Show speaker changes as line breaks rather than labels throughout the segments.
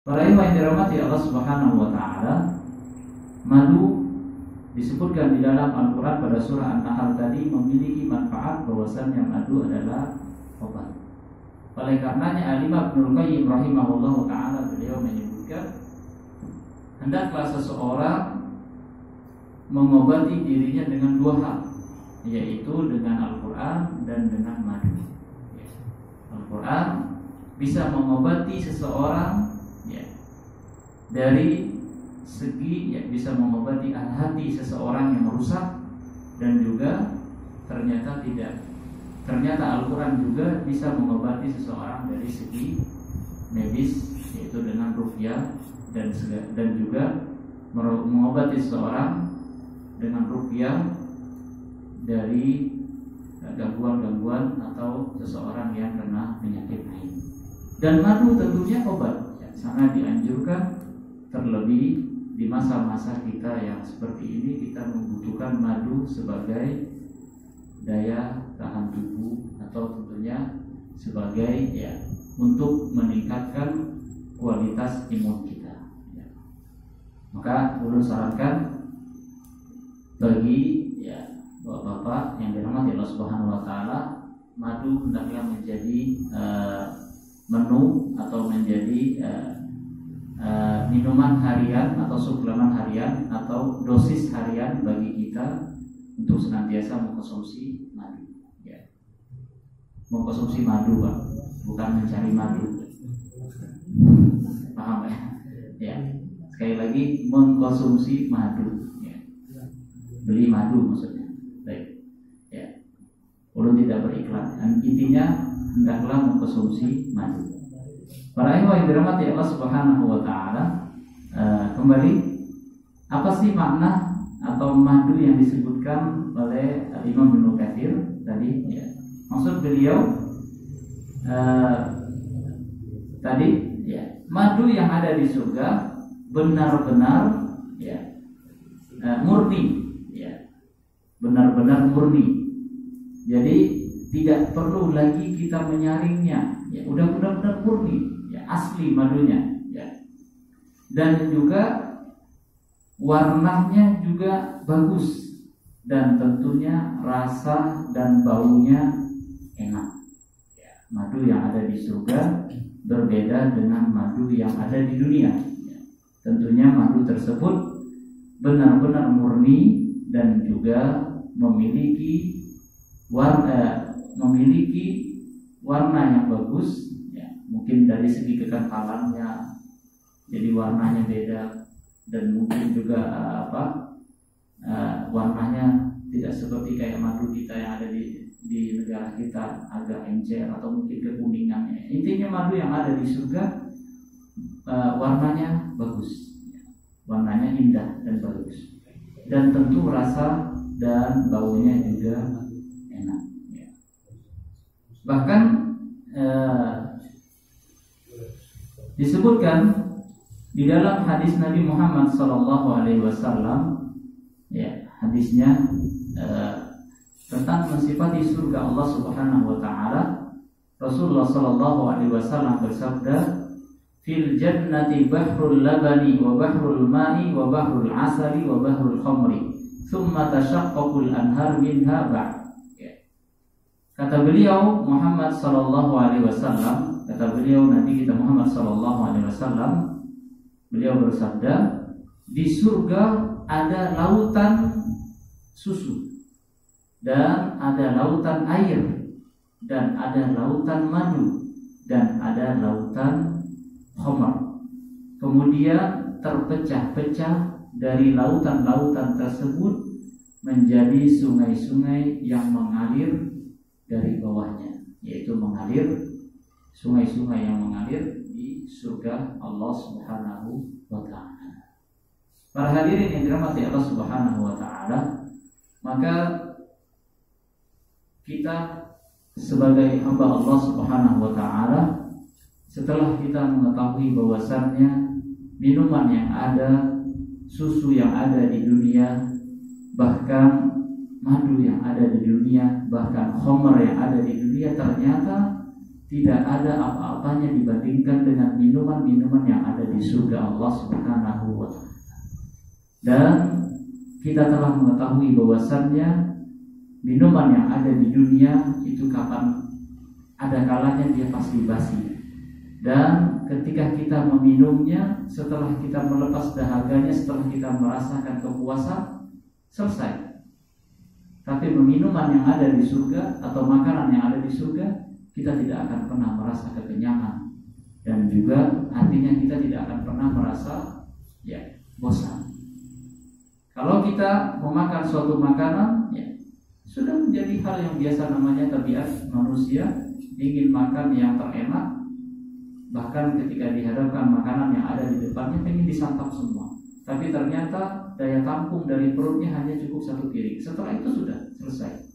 Para imam yang dirahmati Allah Subhanahu wa taala, madu disebutkan di dalam Al-Qur'an pada surah An-Nahl tadi memiliki manfaat bahwasannya madu adalah obat. Oleh karenanya Al-Imam Ibnu Qayyim rahimahullah taala beliau menyebutkan hendaklah seseorang mengobati dirinya dengan dua hal, yaitu dengan Al-Qur'an dan dengan madu. Al-Qur'an bisa mengobati seseorang dari segi bisa mengobati hati seseorang yang rusak, dan juga ternyata Al-Quran juga bisa mengobati seseorang dari segi medis, yaitu dengan ruqyah, dan juga mengobati seseorang dengan ruqyah dari gangguan-gangguan atau seseorang yang kena penyakit ain. Dan madu tentunya obat, sangat dianjurkan. Terlebih di masa-masa kita yang seperti ini, kita membutuhkan madu sebagai daya tahan tubuh, atau tentunya sebagai untuk meningkatkan kualitas imun kita. Maka ulun sarankan bagi bapak-bapak yang dirahmati Allah Subhanahu wa taala, madu hendaklah menjadi menu atau menjadi minuman harian atau suplemen harian atau dosis harian bagi kita untuk senantiasa mengkonsumsi madu. Mengkonsumsi madu, Pak, bukan mencari madu. Paham ya? Sekali lagi, mengkonsumsi madu. Beli madu maksudnya. Baik. Ulun tidak beriklan. Intinya hendaklah mengkonsumsi madu. Para imam yang dirahmati Allah Subhanahu wa taala, kembali, apa sih makna atau madu yang disebutkan oleh Imam Ibnu Katsir tadi? Maksud beliau tadi madu yang ada di surga benar-benar murni, benar-benar murni. Jadi tidak perlu lagi kita menyaringnya, udah benar-benar murni, asli madunya, dan juga warnanya juga bagus, dan tentunya rasa dan baunya enak. Madu yang ada di surga berbeda dengan madu yang ada di dunia. Tentunya madu tersebut benar-benar murni dan juga memiliki warna yang bagus, mungkin dari segi kekentalannya, jadi warnanya beda, dan mungkin juga warnanya tidak seperti kayak madu kita yang ada di negara kita, agak encer atau mungkin kekuningan. Intinya madu yang ada di surga warnanya bagus, warnanya indah dan bagus, dan tentu rasa dan baunya juga enak. Bahkan disebutkan di dalam hadis Nabi Muhammad SAW, hadisnya tentang mensifati surga Allah Subhanahu wa taala. Rasulullah SAW bersabda, "Fil jannati bahrul labani wa bahrul ma'i wa bahrul asali wa bahrul khamri, thumma tashaqqaqul anhar minha ba'd." Kata beliau Muhammad sallallahu alaihi wasallam, kata beliau Nabi kita Muhammad sallallahu alaihi wasallam, beliau bersabda, di surga ada lautan susu, dan ada lautan air, dan ada lautan madu, dan ada lautan khamar. Kemudian terpecah-pecah dari lautan-lautan tersebut menjadi sungai-sungai yang mengalir dari bawahnya, yaitu mengalir sungai-sungai yang mengalir di surga Allah Subhanahu wa taala. Para hadirin yang dirahmati Allah Subhanahu wa taala, maka kita sebagai hamba Allah Subhanahu wa taala, setelah kita mengetahui bahwasannya minuman yang ada, susu yang ada di dunia, bahkan madu yang ada di dunia, bahkan khamr yang ada di dunia ternyata tidak ada apa-apanya dibandingkan dengan minuman-minuman yang ada di surga Allah Subhanahu wa Ta'ala. Dan kita telah mengetahui bahwasannya minuman yang ada di dunia itu kapan ada kalanya dia pasti basi. Dan ketika kita meminumnya, setelah kita melepas dahaganya, setelah kita merasakan kepuasan, selesai. Tapi minuman yang ada di surga atau makanan yang ada di surga, kita tidak akan pernah merasa kekenyangan. Dan juga artinya kita tidak akan pernah merasa bosan. Kalau kita memakan suatu makanan, sudah menjadi hal yang biasa, namanya tabiat manusia ingin makan yang terenak. Bahkan ketika dihadapkan makanan yang ada di depannya ingin disantap semua. Tapi ternyata daya tampung dari perutnya hanya cukup 1 piring. Setelah itu sudah selesai.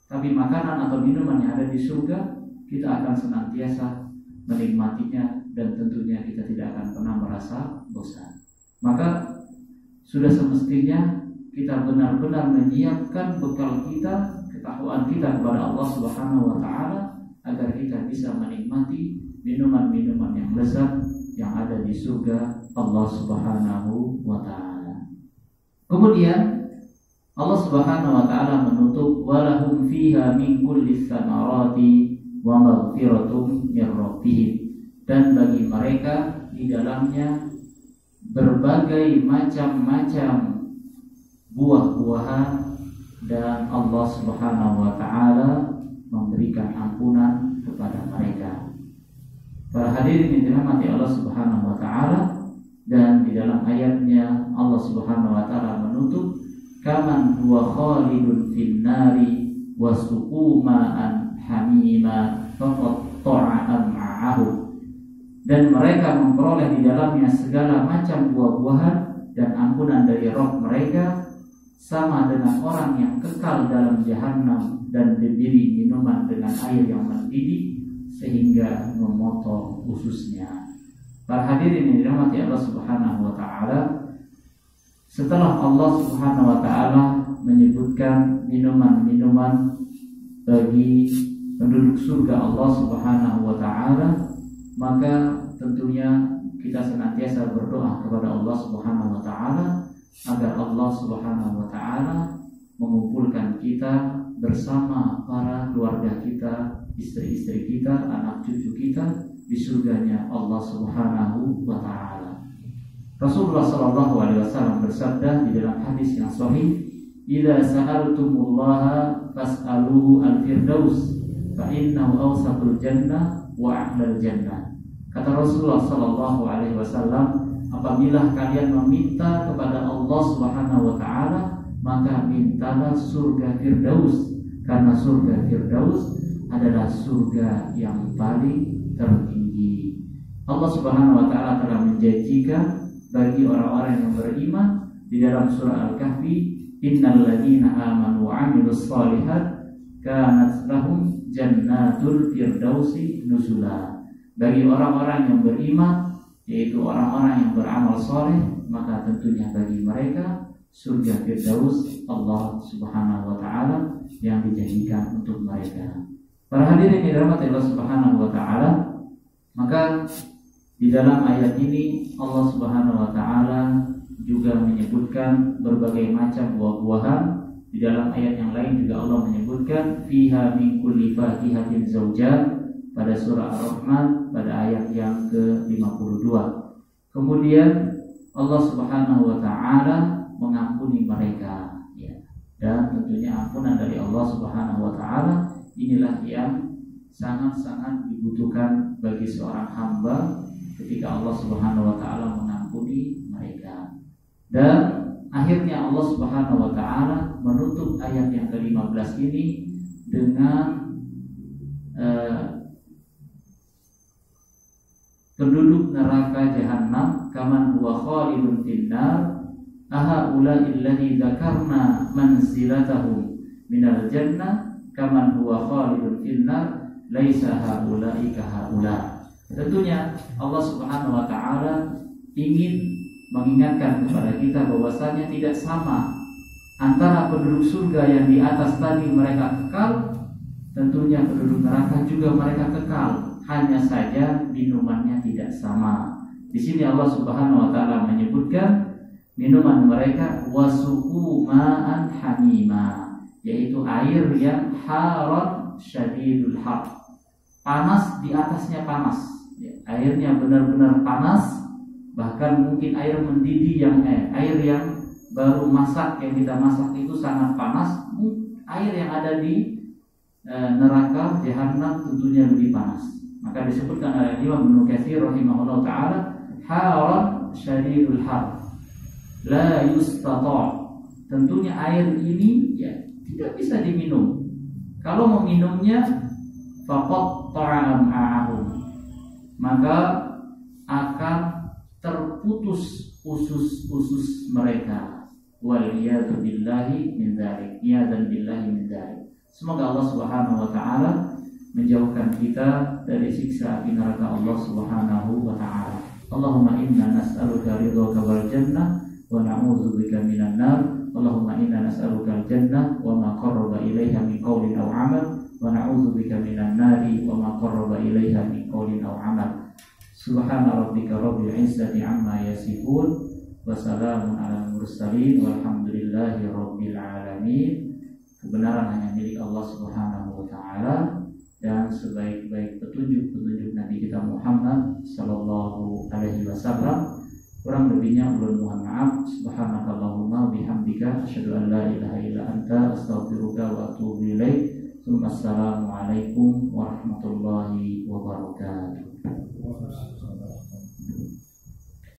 Tapi makanan atau minuman yang ada di surga, kita akan senantiasa menikmatinya dan tentunya kita tidak akan pernah merasa bosan. Maka sudah semestinya kita benar-benar menyiapkan bekal kita, ketakwaan kita kepada Allah Subhanahu wa Ta'ala, agar kita bisa menikmati minuman-minuman yang lezat yang ada di surga Allah Subhanahu wa Ta'ala. Kemudian Allah Subhanahu wa Ta'ala menutup, walahum fiha min kulli tsamarati wa maghfiratum mir rabbihim, dan bagi mereka di dalamnya berbagai macam-macam buah-buahan, dan Allah Subhanahu wa Ta'ala memberikan ampunan kepada mereka. Para hadirin yang dirahmati Allah Subhanahu wa Ta'ala, dan di dalam ayatnya Allah Subhanahu wa Ta'ala menutup, kaman huwa khalidun fin nari wasuqu ma'an hamima faqatta'a am'a'ahu, dan mereka memperoleh di dalamnya segala macam buah-buahan dan ampunan dari Rabb mereka, sama dengan orang yang kekal dalam jahanam dan diberi minuman dengan air yang mendidih sehingga memotong ususnya. Para hadirin yang dirahmati Allah Subhanahu wa Ta'ala, setelah Allah Subhanahu wa Ta'ala menyebutkan minuman-minuman bagi penduduk surga Allah Subhanahu wa Ta'ala, maka tentunya kita senantiasa berdoa kepada Allah Subhanahu wa Ta'ala agar Allah Subhanahu wa Ta'ala mengumpulkan kita bersama para keluarga kita, istri-istri kita, anak cucu kita di surganya Allah Subhanahu wa Ta'ala. Rasulullah sallallahu alaihi wasallam bersabda di dalam hadis yang sahih, "Idza sa'altumullaha fas'aluhu al-firdaus, fa innahu awsatul jannah wa a'lal jannah." Kata Rasulullah sallallahu alaihi wasallam, apabila kalian meminta kepada Allah Subhanahu wa Ta'ala, maka mintalah surga Firdaus, karena surga Firdaus adalah surga yang paling tertinggi. Allah Subhanahu wa Ta'ala telah menjanjikan bagi orang-orang yang beriman di dalam surah Al-Kahfi, innal ladzina amanu wa 'amilus shalihat kanat lahum jannatul firdausi nuzula. Bagi orang-orang yang beriman, yaitu orang-orang yang beramal soleh, maka tentunya bagi mereka surga Firdaus Allah Subhanahu wa Ta'ala yang dijanjikan untuk mereka. Para hadirin yang dirahmati Allah Subhanahu wa Ta'ala, maka di dalam ayat ini Allah Subhanahu wa Ta'ala juga menyebutkan berbagai macam buah-buahan. Di dalam ayat yang lain juga Allah menyebutkan fiha min kulli fakihatin zawjan pada surah Ar-Rahman pada ayat yang ke-52. Kemudian Allah Subhanahu wa Ta'ala mengampuni mereka, dan tentunya ampunan dari Allah Subhanahu wa Ta'ala inilah yang sangat-sangat dibutuhkan bagi seorang hamba ketika Allah Subhanahu wa Ta'ala mengampuni mereka. Dan akhirnya Allah Subhanahu wa Ta'ala menutup ayat yang ke-15 ini dengan penduduk neraka jahanam, kaman huwa khalidun finnar ahaula'il ladzi dzakarna manzilatahum minal jannah kaman huwa khalidun finnar laisa haula'i kahaula. Tentunya Allah Subhanahu wa Ta'ala ingin mengingatkan kepada kita bahwasanya tidak sama antara penduduk surga yang di atas tadi mereka kekal, tentunya penduduk neraka juga mereka kekal. hanya saja minumannya tidak sama. Di sini Allah Subhanahu wa taala menyebutkan minuman mereka wasuqu ma'an hamima, yaitu air yang haron syadidul har, panas di atasnya panas. Airnya benar-benar panas, bahkan mungkin air mendidih yang air yang baru masak, yang kita masak itu sangat panas. Air yang ada di neraka jahanam tentunya lebih panas. Maka disebutkan oleh Imam Ibnu Katsir rahimahullah taala, haron syadidul har la yustata'. Tentunya air ini ya tidak bisa diminum. Kalau meminumnya faqad ta'am'ahum, maka akan terputus usus-usus mereka. Wal iyadu billahi min dzalik, iyadan billahi min dzalik. Semoga Allah Subhanahu wa taala menjauhkan kita dari siksa api neraka Allah Subhanahu wa taala. Allahumma inna nas'aluka ridhaka wal jannah wa na'udzubika minan nar. Allahumma inna nas'aluka al-jannah wa ma qarraba ilaiha min qawlin aw 'amal wa na'udzubika minan nari wa ma qarraba ilaiha min qawlin aw 'amal. Subhana rabbika rabbil izzati 'amma yasifun wa salamun 'alal mursalin walhamdulillahi rabbil alamin. Kebenaran hanya milik Allah Subhanahu wa taala, dan sebaik-baik petunjuk Nabi kita Muhammad sallallahu alaihi wasallam. Kurang lebihnya ulun mohon maaf. Subhanakallahumma bihamdika asyhadu an la ilaha illa anta astaghfiruka wa atubu ilaik. Assalamualaikum warahmatullahi wabarakatuh.